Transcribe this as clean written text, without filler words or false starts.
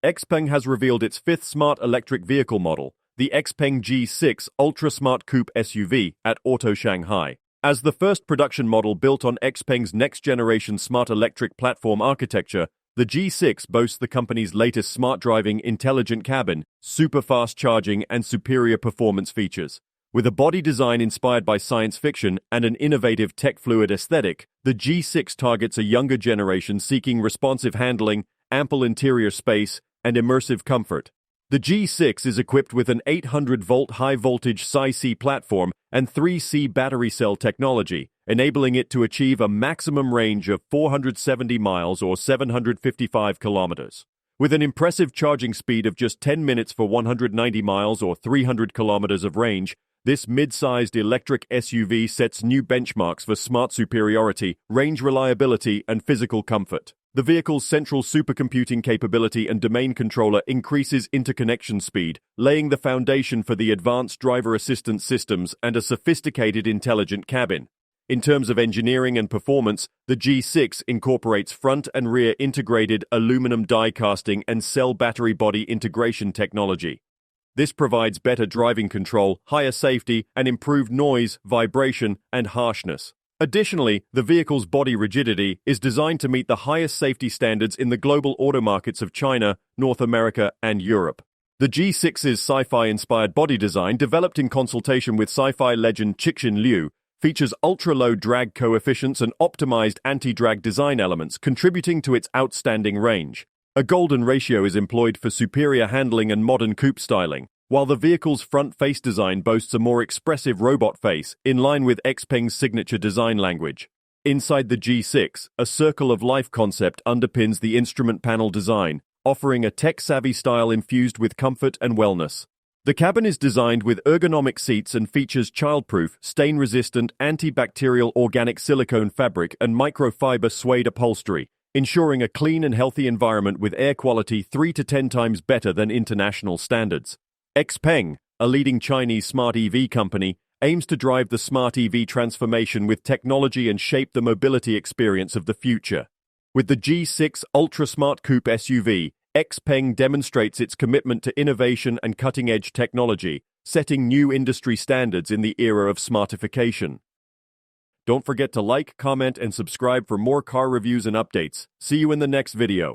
XPeng has revealed its fifth smart electric vehicle model, the XPeng G6 ultra-smart coupe SUV, at Auto Shanghai. As the first production model built on XPeng's next-generation smart electric platform architecture, the G6 boasts the company's latest smart driving intelligent cabin, superfast charging, and superior performance features. With a body design inspired by science fiction and an innovative tech-fluid aesthetic, the G6 targets a younger generation seeking responsive handling, ample interior space, and immersive comfort. The G6 is equipped with an 800-volt high-voltage Sci-C platform and 3C battery cell technology, enabling it to achieve a maximum range of 470 miles or 755 kilometers. With an impressive charging speed of just 10 minutes for 190 miles or 300 kilometers of range, this mid-sized electric SUV sets new benchmarks for smart superiority, range reliability, and physical comfort. The vehicle's central supercomputing capability and domain controller increases interconnection speed, laying the foundation for the advanced driver assistance systems and a sophisticated intelligent cabin. In terms of engineering and performance, the G6 incorporates front and rear integrated aluminum die casting and cell battery body integration technology. This provides better driving control, higher safety, and improved noise, vibration, and harshness. Additionally, the vehicle's body rigidity is designed to meet the highest safety standards in the global auto markets of China, North America, and Europe. The G6's sci-fi-inspired body design, developed in consultation with sci-fi legend Cixin Liu, features ultra-low drag coefficients and optimized anti-drag design elements, contributing to its outstanding range. A golden ratio is employed for superior handling and modern coupe styling, while the vehicle's front face design boasts a more expressive robot face, in line with XPeng's signature design language. Inside the G6, a circle of life concept underpins the instrument panel design, offering a tech-savvy style infused with comfort and wellness. The cabin is designed with ergonomic seats and features child-proof, stain-resistant, antibacterial organic silicone fabric and microfiber suede upholstery, ensuring a clean and healthy environment with air quality 3 to 10 times better than international standards. XPeng, a leading Chinese smart EV company, aims to drive the smart EV transformation with technology and shape the mobility experience of the future. With the G6 ultra-smart coupe SUV, XPeng demonstrates its commitment to innovation and cutting-edge technology, setting new industry standards in the era of smartification. Don't forget to like, comment, and subscribe for more car reviews and updates. See you in the next video.